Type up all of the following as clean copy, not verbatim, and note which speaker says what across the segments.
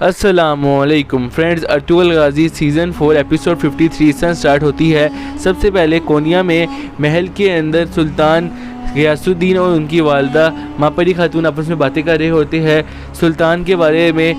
Speaker 1: अस्सलामुअलैकुम friends, Ertugrul गाजी season 4 episode 53 से start होती है। सबसे पहले कोनिया में महल के अंदर सुल्तान गियासुद्दीन और उनकी वालदा मापरी खातून आपस में बातें कर रहे होते हैं। सुल्तान के बारे में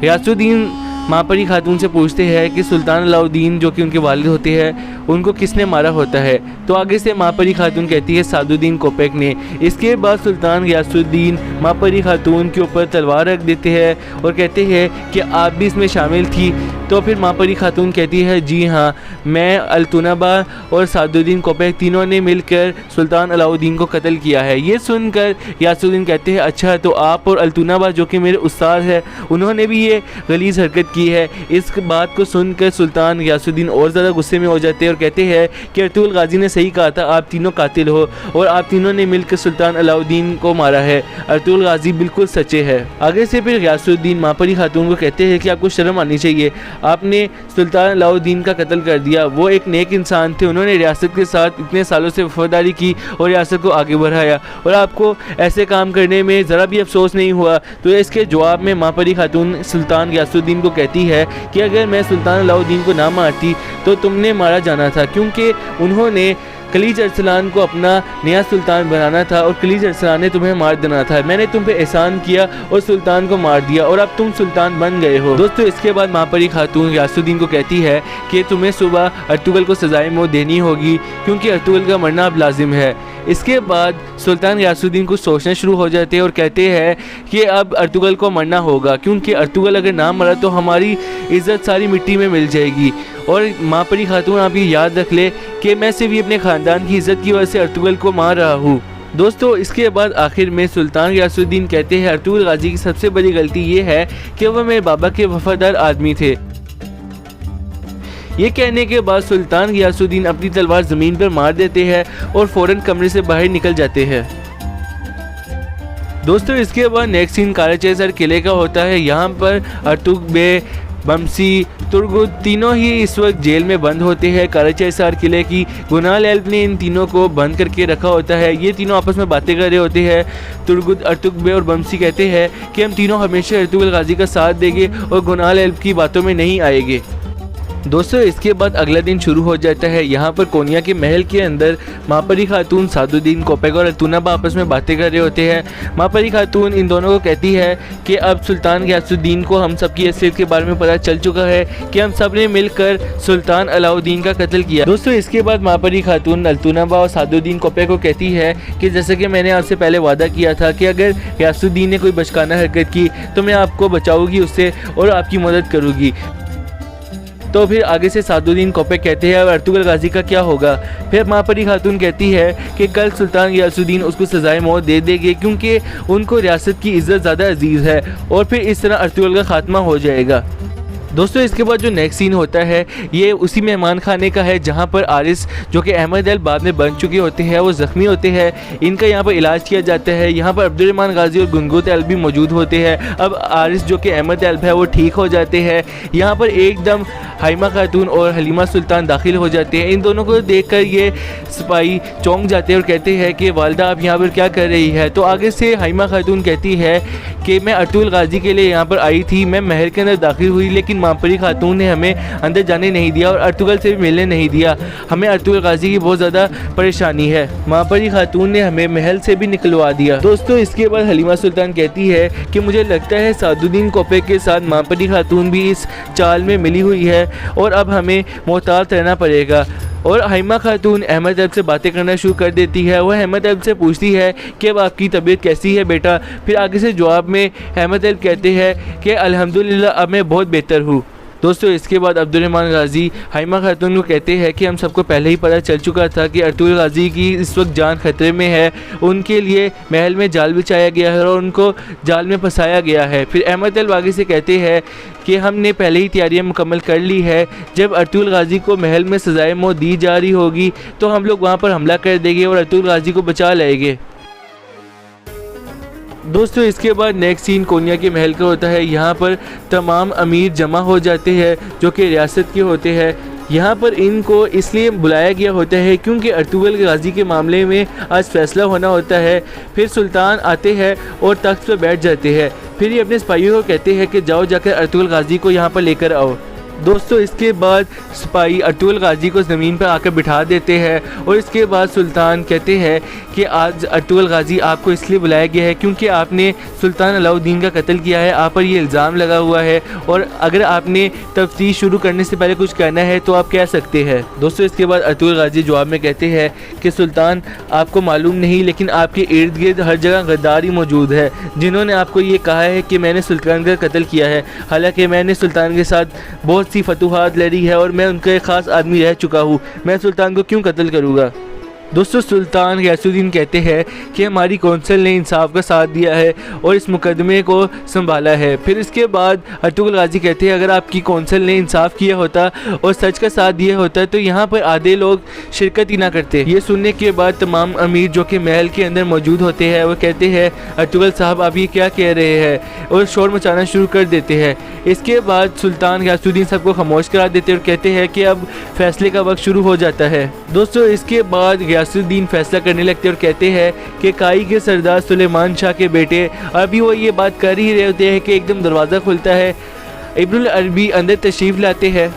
Speaker 1: गियासुद्दीन मापरी खातून से पूछते हैं कि सुल्तान अलाउद्दीन जो कि उनके वालिद होते हैं उनको किसने मारा होता है। तो आगे से मापरी खातून कहती है सादुद्दीन कोपेक ने। इसके बाद सुल्तान गियासुद्दीन मापरी खातून के ऊपर तलवार रख देते हैं और कहते हैं कि आप भी इसमें शामिल थी। तो फिर मापरी खातून कहती है जी हाँ, मैं अल्तुनबा और सादुद्दीन कोपेक तीनों ने मिलकर सुल्तान अलाउद्दीन को कत्ल किया है। ये सुनकर गियासुद्दीन कहते हैं अच्छा, तो आप और अल्तुनबा जो कि मेरे उस्ताद है उन्होंने भी ये गलीज़ हरकत की है। इस बात को सुनकर सुल्तान गियासुद्दीन और ज़्यादा गुस्से में हो जाते हैं और कहते हैं कि अर्तुगरुल गाजी ने सही कहा था, आप तीनों कातिल हो और आप तीनों ने मिलकर सुल्तान अलाउद्दीन को मारा है। अर्तुगरुल गाजी बिल्कुल सच्चे है। आगे से फिर गियासुद्दीन मापरी खातून को कहते हैं कि आपको शर्म आनी चाहिए, आपने सुल्तान अलाउद्दीन का कत्ल कर दिया। वो एक नेक इंसान थे, उन्होंने रियासत के साथ इतने सालों से वफादारी की और रियासत को आगे बढ़ाया और आपको ऐसे काम करने में ज़रा भी अफसोस नहीं हुआ। तो इसके जवाब में मापरी खातून सुल्तान गियासुद्दीन को कहती है कि अगर मैं सुल्तान अलाउद्दीन को ना मारती तो तुमने मारा जाना था, क्योंकि उन्होंने खलीज अरसलान को अपना नया सुल्तान बनाना था और खलीज अरसलान ने तुम्हें मार देना था। मैंने तुम पे एहसान किया और सुल्तान को मार दिया और अब तुम सुल्तान बन गए हो। दोस्तों, इसके बाद मापरी खातून गियासुद्दीन को कहती है कि तुम्हें सुबह अर्तुगरुल को सजाए मौत देनी होगी, क्योंकि अर्तुगरुल का मरना अब लाजिम है। इसके बाद सुल्तान गियासुद्दीन कुछ सोचना शुरू हो जाते हैं और कहते हैं कि अब अर्तुगरुल को मरना होगा, क्योंकि अर्तुगरुल अगर ना मरा तो हमारी इज़्ज़त सारी मिट्टी में मिल जाएगी। और मापरी खातून आप ये याद रख ले कि मैं सिर्फ ये अपने ख़ानदान की इज़्ज़त की वजह से अर्तुगरुल को मार रहा हूँ। दोस्तों, इसके बाद आखिर में सुल्तान गियासुद्दीन कहते हैं अर्तुगरुल गाजी की सबसे बड़ी गलती ये है कि वह मेरे बाबा के वफादार आदमी थे। ये कहने के बाद सुल्तान गियासुद्दीन अपनी तलवार ज़मीन पर मार देते हैं और फ़ौरन कमरे से बाहर निकल जाते हैं। दोस्तों, इसके बाद नेक्स्ट सीन काराचेसर किले का होता है। यहाँ पर अर्तुगबे, बमसी, तुर्गुत तीनों ही इस वक्त जेल में बंद होते हैं। काराचेसर किले की गुनाल एल्ब ने इन तीनों को बंद करके रखा होता है। ये तीनों आपस में बातें कर रहे होते हैं। तुर्गुत, अर्तुगबे और बमसी कहते हैं कि हम तीनों हमेशा अर्तुगरुल गाजी का साथ देंगे और गुनाल एल्ब की बातों में नहीं आएंगे। दोस्तों, इसके बाद अगला दिन शुरू हो जाता है। यहाँ पर कोनिया के महल के अंदर मापरी खातून सादुद्दीन कोपेक और अल्तुनबा आपस में बातें कर रहे होते हैं। मापरी खातून इन दोनों को कहती है कि अब सुल्तान गियासुद्दीन को हम सब की हैसियत के बारे में पता चल चुका है कि हम सब ने मिलकर सुल्तान अलाउद्दीन का कत्ल किया। दोस्तों, इसके बाद मापरी खातून अल्तुनबा और सादुद्दीन कोपेक को कहती है कि जैसे कि मैंने आपसे पहले वादा किया था कि अगर गियासुद्दीन ने कोई बचकाना हरकत की तो मैं आपको बचाऊँगी उससे और आपकी मदद करूँगी। तो फिर आगे से सादुद्दीन कोपेक कहते हैं और अर्तुगरुल गाजी का क्या होगा। फिर मापरी खातून कहती है कि कल सुल्तान गियासुद्दीन उसको सजाए मौत दे देंगे, क्योंकि उनको रियासत की इज़्ज़त ज़्यादा अजीज़ है और फिर इस तरह अर्तुगरुल का खात्मा हो जाएगा। दोस्तों, इसके बाद जो नेक्स्ट सीन होता है ये उसी मेहमान खाने का है, जहाँ पर आरिस जो कि अहमद एल्ब बाद में बन चुके होते हैं वो ज़ख्मी होते हैं। इनका यहाँ पर इलाज किया जाता है। यहाँ पर अब्दुर्रहमान गाजी और गुनगुत एल्ब भी मौजूद होते हैं। अब आरिस जो कि अहमद एल्ब है वो ठीक हो जाते हैं। यहाँ पर एकदम हाइमा खातून और हलीमा सुल्तान दाखिल हो जाते हैं। इन दोनों को देखकर ये सिपाही चौंक जाते हैं और कहते हैं कि वालदा आप यहाँ पर क्या कर रही है। तो आगे से हाइमा खातून कहती है कि मैं अर्तुगरुल गाजी के लिए यहाँ पर आई थी, मैं महल के अंदर दाखिल हुई, लेकिन मापरी खातून ने हमें अंदर जाने नहीं दिया और अर्तुगरुल से भी मिलने नहीं दिया। हमें अर्तुगरुल गाजी की बहुत ज़्यादा परेशानी है। मापरी खातून ने हमें महल से भी निकलवा दिया। दोस्तों, इसके बाद हलीमा सुल्तान कहती है कि मुझे लगता है सादुद्दीन कोपेक के साथ मापरी खातून भी इस चाल में मिली हुई है और अब हमें मोहतात रहना पड़ेगा। और हाइमा खातून अहमद एल्ब से बातें करना शुरू कर देती है। वह अहमद एल्ब से पूछती है कि अब आपकी तबीयत कैसी है बेटा। फिर आगे से जवाब में अहमद एल्ब कहते हैं कि अल्हम्दुलिल्लाह अब मैं बहुत बेहतर हूँ। दोस्तों, इसके बाद अब्दुर्रहमान गाजी हाइमा खातून को कहते हैं कि हम सबको पहले ही पता चल चुका था कि अर्तुगरुल गाजी की इस वक्त जान खतरे में है। उनके लिए महल में जाल बिछाया गया है और उनको जाल में फंसाया गया है। फिर अहमद एल्ब आगे से कहते हैं कि हमने पहले ही तैयारियां मुकम्मल कर ली है। जब अर्तुगरुल गाजी को महल में सजाए मौत दी जा रही होगी तो हम लोग वहाँ पर हमला कर देंगे और अर्तुगरुल गाजी को बचा लेंगे। दोस्तों, इसके बाद नेक्स्ट सीन कोनिया के महल का होता है। यहाँ पर तमाम अमीर जमा हो जाते हैं जो कि रियासत के होते हैं। यहाँ पर इनको इसलिए बुलाया गया होता है क्योंकि अर्तुगरुल गाजी के मामले में आज फैसला होना होता है। फिर सुल्तान आते हैं और तख्त पर बैठ जाते हैं। फिर ये अपने सिपाहियों को कहते हैं कि जाओ जाकर अर्तुगरुल गाजी को यहाँ पर लेकर आओ। दोस्तों इसके बाद सिपाही अर्तुगरुल गाजी को ज़मीन पर आकर बिठा देते हैं और इसके बाद सुल्तान कहते हैं कि आज अर्तुगरुल गाजी आपको इसलिए बुलाया गया है क्योंकि आपने सुल्तान अलाउद्दीन का कत्ल किया है, आप पर ये इल्ज़ाम लगा हुआ है और अगर आपने तफ्तीश शुरू करने से पहले कुछ कहना है तो आप कह सकते हैं। दोस्तों इसके बाद अर्तुगरुल गाजी जवाब में कहते हैं कि सुल्तान आपको मालूम नहीं, लेकिन आपके इर्द गिर्द हर जगह गद्दार ही मौजूद है जिन्होंने आपको ये कहा है कि मैंने सुल्तान का कत्ल किया है। हालाँकि मैंने सुल्तान के साथ बहुत सी फतूहात लड़ी है और मैं उनका एक ख़ास आदमी रह चुका हूँ, मैं सुल्तान को क्यों कत्ल करूँगा। दोस्तों सुल्तान गयासुद्दीन कहते हैं कि हमारी कौंसिल ने इंसाफ का साथ दिया है और इस मुकदमे को संभाला है। फिर इसके बाद अर्तुगरुल गाजी कहते हैं अगर आपकी कौंसिल ने इंसाफ किया होता और सच का साथ दिया होता तो यहाँ पर आधे लोग शिरकत ही ना करते। ये सुनने के बाद तमाम अमीर जो कि महल के अंदर मौजूद होते हैं वो कहते हैं अर्तुगरुल साहब आप ये क्या कह रहे हैं और शोर मचाना शुरू कर देते हैं। इसके बाद सुल्तान गयासुद्दीन सबको खामोश करा देते हैं और कहते हैं कि अब फैसले का वक्त शुरू हो जाता है। दोस्तों इसके बाद गयासुद्दीन फैसला करने लगते हैं और कहते हैं कि काई के सरदार सुलेमान शाह के बेटे, अभी वो ये बात कर ही रहे होते हैं कि एकदम दरवाज़ा खुलता है, इब्नुल अरबी अंदर तशरीफ़ लाते हैं।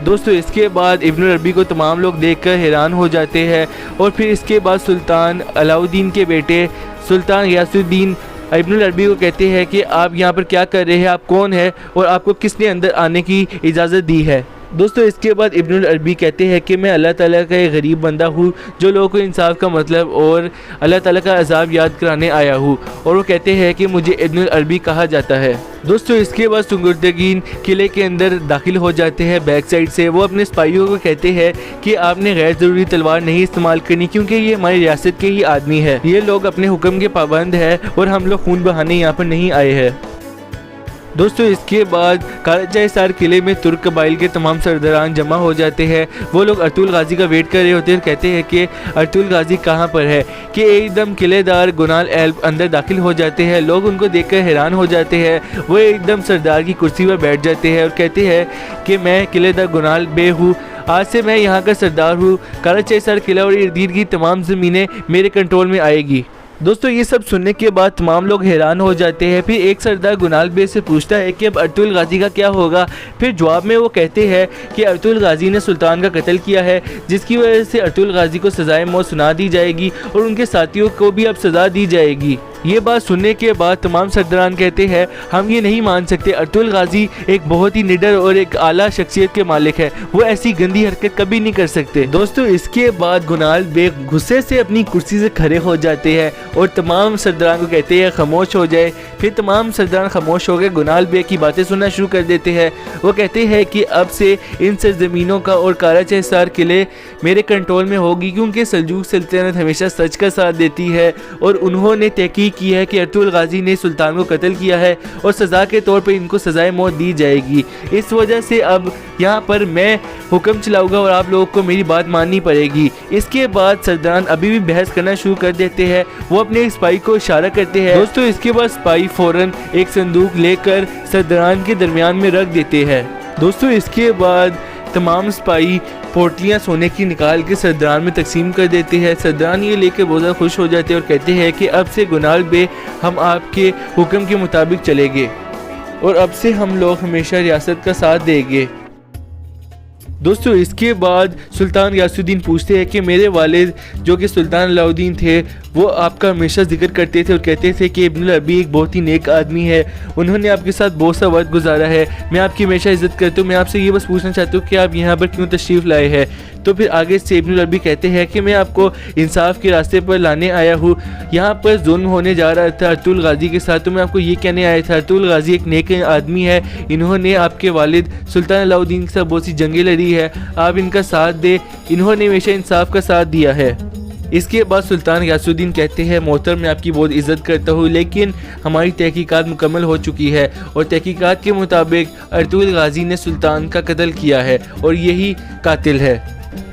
Speaker 1: दोस्तों इसके बाद इब्नुल अरबी को तमाम लोग देखकर हैरान हो जाते हैं और फिर इसके बाद सुल्तान अलाउद्दीन के बेटे सुल्तान गयासुद्दीन इब्नुल अरबी को कहते हैं कि आप यहाँ पर क्या कर रहे हैं, आप कौन हैं और आपको किसने अंदर आने की इजाज़त दी है। दोस्तों इसके बाद इब्नुल अरबी कहते हैं कि मैं अल्लाह ताला का एक गरीब बंदा हूँ जो लोगों को इंसाफ का मतलब और अल्लाह ताला का अज़ाब याद कराने आया हूँ, और वो कहते हैं कि मुझे इब्नुल अरबी कहा जाता है। दोस्तों इसके बाद सुंगुर्दगीन किले के अंदर दाखिल हो जाते हैं बैक साइड से। वो अपने सिपाहियों को कहते हैं कि आपने गैर ज़रूरी तलवार नहीं इस्तेमाल करनी क्योंकि ये हमारी रियासत के ही आदमी है, ये लोग अपने हुक्म के पाबंद है और हम लोग खून बहाने यहाँ पर नहीं आए हैं। दोस्तों इसके बाद काराचा हिसार किले में तुर्क कबाइल के तमाम सरदारान जमा हो जाते हैं। वो लोग अर्तुगरुल गाजी का वेट कर रहे होते हैं और कहते हैं कि अर्तुगरुल गाजी कहाँ पर है, कि एकदम किलेदार गुनाल एल्ब अंदर दाखिल हो जाते हैं। लोग उनको देखकर हैरान हो जाते हैं। वो एकदम सरदार की कुर्सी पर बैठ जाते हैं और कहते हैं कि मैं किलेदार गुनाल बे हूँ, आज से मैं यहाँ का सरदार हूँ। काराचा हिसार किला और इर्द गिर्द की तमाम ज़मीनें मेरे कंट्रोल में आएगी। दोस्तों ये सब सुनने के बाद तमाम लोग हैरान हो जाते हैं। फिर एक सरदार गुनाल बे से पूछता है कि अब अर्तुगरुल गाजी का क्या होगा। फिर जवाब में वो कहते हैं कि अर्तुगरुल गाजी ने सुल्तान का कत्ल किया है, जिसकी वजह से अर्तुगरुल गाजी को सज़ाए मौत सुना दी जाएगी और उनके साथियों को भी अब सज़ा दी जाएगी। ये बात सुनने के बाद तमाम सरदारान कहते हैं हम ये नहीं मान सकते, अर्तुगरुल गाजी एक बहुत ही निडर और एक आला शख्सियत के मालिक है, वो ऐसी गंदी हरकत कभी नहीं कर सकते। दोस्तों इसके बाद गुनाल बे गुस्से से अपनी कुर्सी से खड़े हो जाते हैं और तमाम सरदारान को कहते हैं खामोश हो जाए। फिर तमाम सरदारान खामोश हो गए, गुनाल बे की बातें सुनना शुरू कर देते हैं। वो कहते हैं कि अब से इन सरजमीनों का और काराचा हिसार किले मेरे कंट्रोल में होगी क्योंकि सल्जूक सल्तनत हमेशा सच का साथ देती है और उन्होंने तहकीक की है कि अर्तुगरुल गाजी ने सुल्तान को कत्ल किया है और सज़ा के तौर पर इनको सज़ाए मौत दी जाएगी। इस वजह से अब यहाँ पर मैं हुक्म चलाऊंगा और आप लोगों को मेरी बात माननी पड़ेगी। इसके बाद सरदारान अभी भी बहस करना शुरू कर देते हैं। वो अपने सिपाही को इशारा करते हैं। दोस्तों इसके बाद सिपाही फ़ौरन एक संदूक लेकर सरदारान के दरमियान में रख देते हैं। दोस्तों इसके बाद तमाम सिपाही पोटलियाँ सोने की निकाल के सरदारान में तकसीम कर देते हैं। सरदारान ये लेकर बहुत ज़्यादा खुश हो जाते हैं और कहते हैं कि अब से गुनाल बे हम आपके हुक्म के मुताबिक चलेंगे और अब से हम लोग हमेशा रियासत का साथ देंगे। दोस्तों इसके बाद सुल्तान गयासुद्दीन पूछते हैं कि मेरे वालिद जो कि सुल्तान अलाउद्दीन थे वो आपका हमेशा जिक्र करते थे और कहते थे कि इब्नुल अरबी एक बहुत ही नेक आदमी है, उन्होंने आपके साथ बहुत सा वक्त गुजारा है, मैं आपकी हमेशा इज़्ज़त करता हूँ, मैं आपसे ये बस पूछना चाहता हूँ कि आप यहाँ पर क्यों तशरीफ़ लाए हैं। तो फिर आगे से इब्नुल अरबी कहते हैं कि मैं आपको इंसाफ के रास्ते पर लाने आया हूँ, यहाँ पर जुल्म होने जा रहा था अर्तुगरुल गाजी के साथ, तो मैं आपको ये कहने आया था अर्तुगरुल गाजी एक नेक आदमी है, इन्होंने आपके वालिद सुल्तान अलाउद्दीन के साथ बहुत सी जंगें लड़ी है, आप इनका साथ दे, इन्होंने हमेशा इंसाफ का साथ दिया है। इसके बाद सुल्तान गयासुद्दीन कहते हैं मोहतरम मैं आपकी बहुत इज़्ज़त करता हूँ, लेकिन हमारी तहकीकात मुकम्मल हो चुकी है और तहकीकात के मुताबिक अर्तुगरुल गाजी ने सुल्तान का कत्ल किया है और यही कातिल है।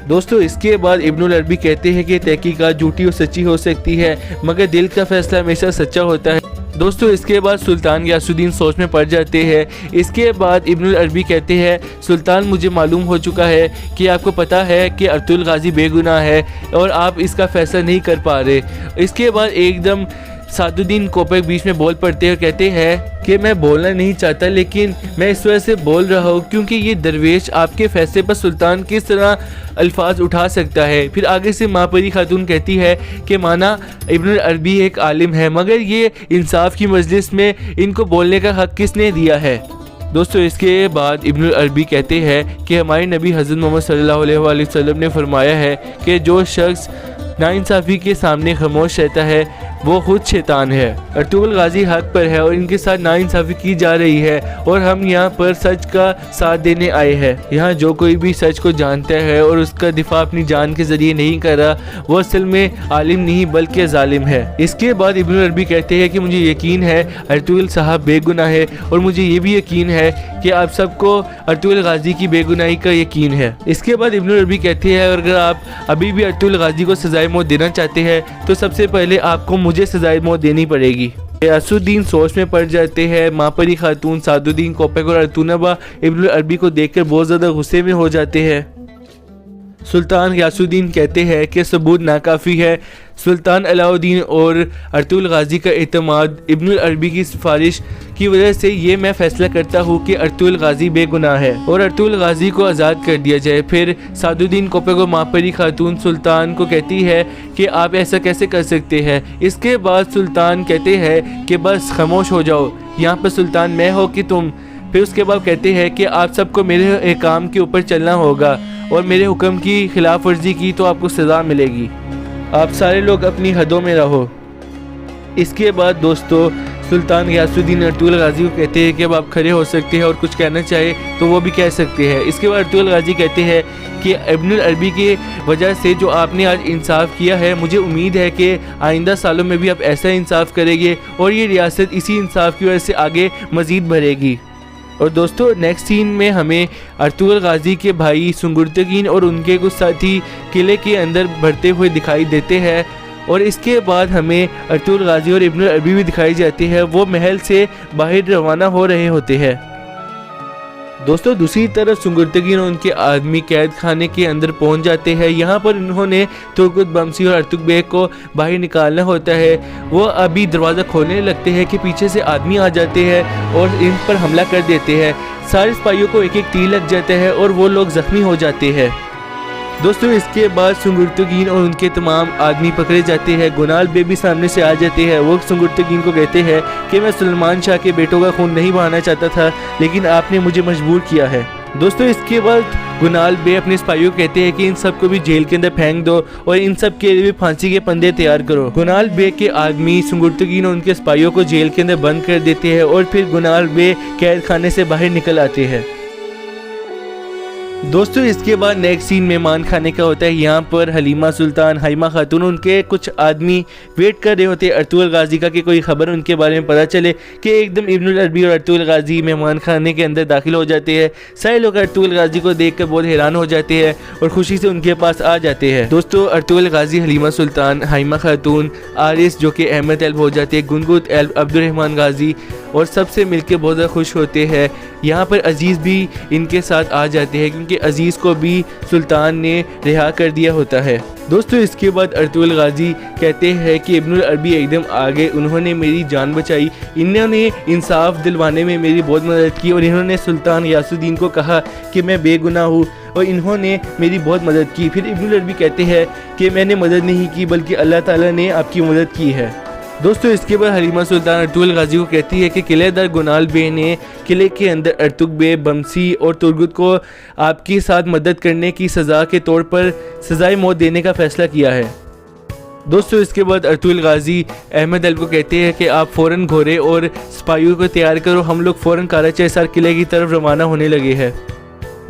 Speaker 1: दोस्तों इसके बाद इब्नुल अरबी कहते हैं कि तहकीकात झूठी और सच्ची हो सकती है मगर दिल का फैसला हमेशा सच्चा होता है। दोस्तों इसके बाद सुल्तान गियासुद्दीन सोच में पड़ जाते हैं। इसके बाद इब्नुल अरबी कहते हैं, सुल्तान मुझे मालूम हो चुका है कि आपको पता है कि अर्तुगरुल गाजी बेगुनाह है और आप इसका फैसला नहीं कर पा रहे। इसके बाद एकदम सादुद्दीन कोपक बीच में बोल पड़ते हैं और कहते हैं कि मैं बोलना नहीं चाहता, लेकिन मैं इस वजह से बोल रहा हूँ क्योंकि ये दरवेश आपके फैसले पर सुल्तान किस तरह अल्फाज उठा सकता है। फिर आगे से मापरी खातून कहती है कि माना इब्नुल अरबी एक आलिम है, मगर ये इंसाफ की मजलिस में इनको बोलने का हक किसने दिया है। दोस्तों इसके बाद इब्नुल अरबी कहते हैं कि हमारे नबी हज़रत मोहम्मद सल्लल्लाहु अलैहि वसल्लम ने फरमाया है कि जो शख्स नाइंसाफ़ी के सामने खामोश रहता है वो खुद शैतान है। अर्तुगरुल गाजी हक पर है और इनके साथ नाइंसाफ़ी की जा रही है और हम यहाँ पर सच का साथ देने आए हैं। यहाँ जो कोई भी सच को जानता है और उसका दिफा अपनी जान के ज़रिए नहीं कर रहा, वो असल में आलिम नहीं बल्कि जालिम है। इसके बाद इब्नुल अरबी कहते हैं कि मुझे यकीन है अर्तुगरुल साहब बेगुनाह है और मुझे ये भी यकीन है कि आप सबको अर्तुगरुल गाजी की बेगुनाही का यकीन है। इसके बाद इब्नुल अरबी कहते हैं अगर आप अभी भी अर्तुगरुल गाजी को सजाए मौत देना चाहते हैं तो सबसे पहले आपको मुझे सजाए मौत देनी पड़ेगी। गियासुद्दीन सोच में पड़ जाते हैं। मापरी खातून, सादुद्दीन कोपक और अर्तुनबा इब्नुल अरबी को देखकर बहुत ज़्यादा गुस्से में हो जाते हैं। सुल्तान गियासुद्दीन कहते हैं कि सबूत नाकाफ़ी है। सुल्तान अलाउद्दीन और अर्तुगरुल गाजी का एतमाद इब्नुल अरबी की सिफारिश की वजह से ये मैं फैसला करता हूँ कि अर्तुगरुल गाजी बेगुनाह है और अर्तुगरुल गाजी को आज़ाद कर दिया जाए। फिर सादुद्दीन कोपक और मापरी खातून सुल्तान को कहती है कि आप ऐसा कैसे कर सकते हैं। इसके बाद सुल्तान कहते हैं कि बस खामोश हो जाओ, यहाँ पर सुल्तान मैं हो कि तुम। फिर उसके बाद कहते हैं कि आप सबको मेरे अहकाम के ऊपर चलना होगा और मेरे हुक्म की खिलाफ वर्जी की तो आपको सज़ा मिलेगी। आप सारे लोग अपनी हदों में रहो। इसके बाद दोस्तों सुल्तान गियासुद्दीन अर्तुगरुल गाजी को कहते हैं कि अब आप खड़े हो सकते हैं और कुछ कहना चाहे तो वो भी कह सकते हैं। इसके बाद अर्तुगरुल गाजी कहते हैं कि इब्नुल अरबी की वजह से जो आपने आज इंसाफ किया है, मुझे उम्मीद है कि आइंदा सालों में भी आप ऐसा इंसाफ करेंगे और ये रियासत इसी इंसाफ की वजह से आगे मज़ीद बढ़ेगी। और दोस्तों नेक्स्ट सीन में हमें अर्तुगरुल गाजी के भाई सुंगुर्तगीन और उनके कुछ साथी किले के अंदर बढ़ते हुए दिखाई देते हैं और इसके बाद हमें अर्तुगरुल गाजी और इब्नुल अरबी भी दिखाई जाती है। वो महल से बाहर रवाना हो रहे होते हैं। दोस्तों दूसरी तरफ सुंगुर्तगीन और उनके आदमी कैद खाने के अंदर पहुंच जाते हैं। यहाँ पर उन्होंने तुर्गुत बमसी और अर्तुग बेग को बाहर निकालना होता है। वो अभी दरवाज़ा खोलने लगते हैं कि पीछे से आदमी आ जाते हैं और इन पर हमला कर देते हैं। सारे सिपाहियों को एक एक तीर लग जाता है और वो लोग जख्मी हो जाते हैं। दोस्तों इसके बाद सुंगुर्तगीन और उनके तमाम आदमी पकड़े जाते हैं। गुनाल बे भी सामने से आ जाते हैं। वो सुंगुर्तगीन को कहते हैं कि मैं सुलेमान शाह के बेटों का खून नहीं बहाना चाहता था, लेकिन आपने मुझे मजबूर किया है। दोस्तों इसके बाद गुनाल बे अपने सिपाहियों को कहते हैं कि इन सब को भी जेल के अंदर फेंक दो और इन सब के लिए भी फांसी के पंदे तैयार करो। गुनाल बे के आदमी सुंगुर्तगीन और उनके सिपाहियों को जेल के अंदर बंद कर देते हैं और फिर गुनाल बे कैद खाने से बाहर निकल आते हैं। दोस्तों इसके बाद नेक्स्ट सीन मेहमान खाने का होता है। यहाँ पर हलीमा सुल्तान, हाइमा खातून, उनके कुछ आदमी वेट कर रहे होते हैं अर्तुगरुल गाजी का कि कोई खबर उनके बारे में पता चले कि एकदम इब्नुल अरबी और अर्तुगरुल गाजी मेहमान खाने के अंदर दाखिल हो जाते हैं। सारे लोग अर्तुगरुल गाजी को देखकर बहुत हैरान हो जाते हैं और खुशी से उनके पास आ जाते हैं। दोस्तों अर्तुगरुल गाजी, हलीमा सुल्तान, हाइमा खातून, आरिस जो कि अहमद एल्ब हो जाते हैं, गुनगुत एल्ब, अब्दुर्रहमान गाजी और सबसे मिलकर बहुत ज़्यादा खुश होते हैं। यहाँ पर अजीज़ भी इनके साथ आ जाते हैं क्योंकि अजीज़ को भी सुल्तान ने रिहा कर दिया होता है। दोस्तों इसके बाद अर्तुगरुल गाजी कहते हैं कि इब्नुल अरबी एकदम आगे, उन्होंने मेरी जान बचाई, इन्होंने इंसाफ दिलवाने में मेरी बहुत मदद की और इन्होंने सुल्तान गियासुद्दीन को कहा कि मैं बेगुनाह हूँ और इन्होंने मेरी बहुत मदद की। फिर इब्नुल अरबी कहते हैं कि मैंने मदद नहीं की बल्कि अल्लाह ताला ने आपकी मदद की है। दोस्तों इसके बाद हलीमा सुल्तान अर्तुगरुल गाजी को कहती है कि किलेदार गुनाल बे ने किले के अंदर अर्तुग बे, बमसी और तुर्गुत को आपके साथ मदद करने की सज़ा के तौर पर सज़ाए मौत देने का फ़ैसला किया है। दोस्तों इसके बाद अर्तुगरुल गाजी अहमद एल्ब को कहते हैं कि आप फ़ौरन घोड़े और सिपाहियों को तैयार करो, हम लोग फ़ौरन कराची हिसार किले की तरफ रवाना होने लगे हैं।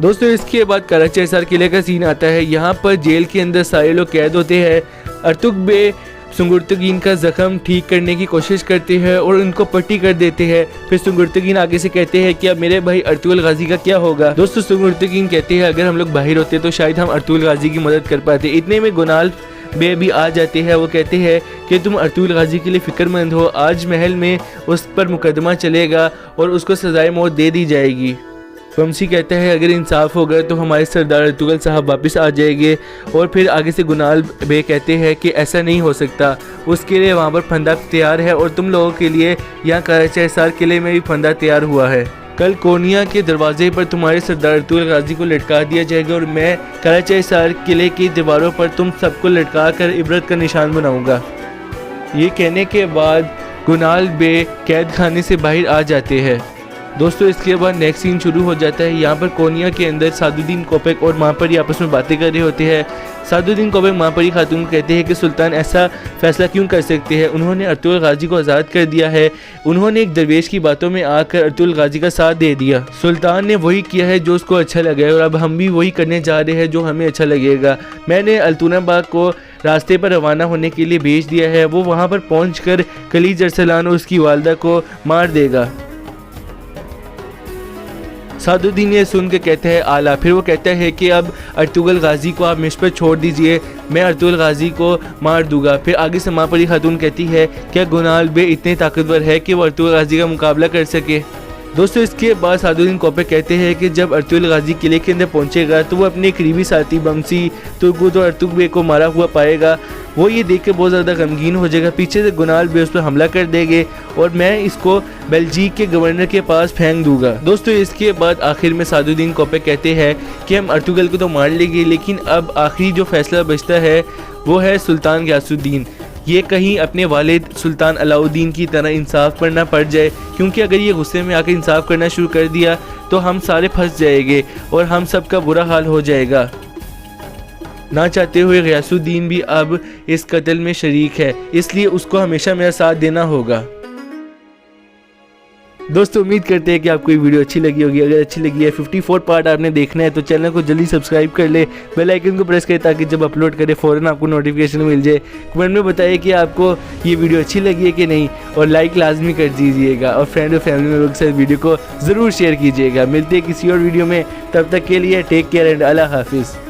Speaker 1: दोस्तों इसके बाद कराची हिसार किले का सीन आता है। यहाँ पर जेल के अंदर सारे लोग कैद होते हैं। अर्तुग बे सुंगुर्तगीन का ज़ख्म ठीक करने की कोशिश करते हैं और उनको पट्टी कर देते हैं। फिर सुंगुर्तगीन आगे से कहते हैं कि अब मेरे भाई अर्तुगरुल गाजी का क्या होगा। दोस्तों सुंगुर्तगीन कहते हैं अगर हम लोग बाहर होते तो शायद हम अर्तुगरुल गाजी की मदद कर पाते। इतने में गुनाल बे भी आ जाते हैं। वो कहते हैं कि तुम अर्तुगरुल गाजी के लिए फ़िक्रमंद हो, आज महल में उस पर मुकदमा चलेगा और उसको सज़ाए मौत दे दी जाएगी। वमसी कहता है अगर इंसाफ होगा तो हमारे सरदार अर्तुगरुल साहब वापस आ जाएंगे। और फिर आगे से गुनाल बे कहते हैं कि ऐसा नहीं हो सकता, उसके लिए वहाँ पर फंदा तैयार है और तुम लोगों के लिए यहाँ कराची हिसार किले में भी फंदा तैयार हुआ है। कल कोनिया के दरवाजे पर तुम्हारे सरदार अर्तुगरुल गाजी को लटका दिया जाएगा और मैं कराची हिसार किले की दीवारों पर तुम सबको लटका कर इबरत का निशान बनाऊंगा। ये कहने के बाद गुनाल बे कैद खाने से बाहर आ जाते हैं। दोस्तों इसके बाद नेक्स्ट सीन शुरू हो जाता है। यहाँ पर कोनिया के अंदर सादुद्दीन कोपक और महापरी आपस में बातें कर रहे होते हैं। सादुद्दीन कोपक महापरी खातून को कहते हैं कि सुल्तान ऐसा फैसला क्यों कर सकते हैं, उन्होंने अर्तुगरुल गाजी को आज़ाद कर दिया है, उन्होंने एक दरवेश की बातों में आकर अर्तुगरुल गाजी का साथ दे दिया। सुल्तान ने वही किया है जो उसको अच्छा लगे और अब हम भी वही करने जा रहे हैं जो हमें अच्छा लगेगा। मैंने अल्तुनबाग को रास्ते पर रवाना होने के लिए भेज दिया है, वो वहाँ पर पहुँच कर खलीज अरसलान और उसकी वालदा को मार देगा। सादुद्दीन ये सुन के कहते हैं आला। फिर वो कहता है कि अब अर्तुगरुल गाजी को आप मुझ पर छोड़ दीजिए, मैं अर्तुगरुल गाजी को मार दूंगा। फिर आगे से महापरी खातून कहती है क्या गुनाल बे इतने ताकतवर है कि वो अर्तुगरुल गाजी का मुकाबला कर सके। दोस्तों इसके बाद सादुद्दीन कोपक कहते हैं कि जब अर्तुगरुल गाजी किले के अंदर पहुंचेगा तो वो अपने करीबी साथी बमसी, तुर्गुत और अर्तुग बे को मारा हुआ पाएगा। वो ये देख के बहुत ज़्यादा गमगीन हो जाएगा। पीछे से गुनाल बे उस पर हमला कर देंगे और मैं इसको बेल्जिक के गवर्नर के पास फेंक दूंगा। दोस्तों इसके बाद आखिर में सादुद्दीन कोपक कहते हैं कि हम अर्तुगरुल को तो मार लेंगे, लेकिन अब आखिरी जो फैसला बचता है वो है सुल्तान गियासुद्दीन। ये कहीं अपने वालिद सुल्तान अलाउद्दीन की तरह इंसाफ पर ना पड़ जाए, क्योंकि अगर ये गुस्से में आकर इंसाफ करना शुरू कर दिया तो हम सारे फंस जाएंगे और हम सब का बुरा हाल हो जाएगा। ना चाहते हुए गियासुद्दीन भी अब इस कत्ल में शरीक है, इसलिए उसको हमेशा मेरा साथ देना होगा। दोस्तों उम्मीद करते हैं कि आपको ये वीडियो अच्छी लगी होगी। अगर अच्छी लगी है 54 पार्ट आपने देखना है तो चैनल को जल्दी सब्सक्राइब कर ले, बेल आइकन को प्रेस करें ताकि जब अपलोड करें फ़ौरन आपको नोटिफिकेशन मिल जाए। कमेंट में बताइए कि आपको ये वीडियो अच्छी लगी है कि नहीं और लाइक लाजमी कर दीजिएगा और फ्रेंड और फैमिली मेंबर के साथ वीडियो को ज़रूर शेयर कीजिएगा। मिलते हैं किसी और वीडियो में, तब तक के लिए टेक केयर एंड अल्लाह हाफिज़।